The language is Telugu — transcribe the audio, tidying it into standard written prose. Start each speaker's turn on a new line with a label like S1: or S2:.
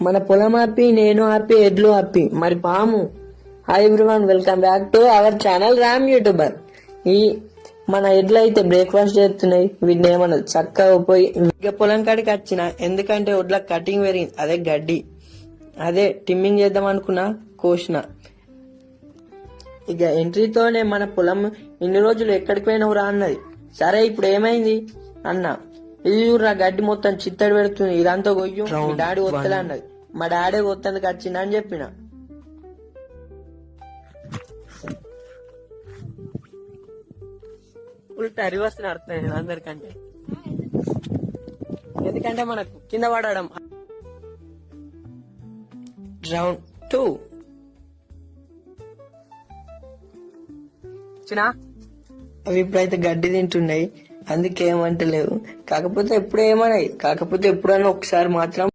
S1: మన పొలం హ్యాపీ, నేను హ్యాపీ, ఎడ్లు హ్యాపీ, మరి పాము. Hi everyone, welcome back to our channel Ram YouTuber. ఈ మన ఎడ్లు అయితే బ్రేక్ఫాస్ట్ చేస్తున్నాయి. వీటిని ఏమన్నా చక్కగా పోయి ఇక పొలం కాడికి వచ్చిన, ఎందుకంటే ఒడ్ల కటింగ్ పెరిగింది. అదే గడ్డి, అదే టిమ్మింగ్ చేద్దాం అనుకున్నా, కోసిన. ఇక ఎంట్రీతోనే మన పొలం ఇన్ని రోజులు ఎక్కడికి పోయినవురా అన్నది. సరే ఇప్పుడు ఏమైంది అన్నా, ఇది చూడరా గడ్డి మొత్తం చిత్తడి పెడుతుంది, ఇదంతా కొయ్యం, మీ డాడీ వస్తలే అన్నది. మా డాడీ వస్తుంది వచ్చిందని అని చెప్పిన. ఉల్టా రివర్స్ నడుతున్నాయి అందరికంటే, ఎందుకంటే మనకు కింద పడడం. రౌండ్ 2 చిన్నా, అవి ఇప్పుడైతే గడ్డి తింటున్నాయి, అందుకే ఏమంటలేవు. కాకపోతే ఎప్పుడు ఏమన్నాయి, కాకపోతే ఎప్పుడన్నా ఒకసారి మాత్రం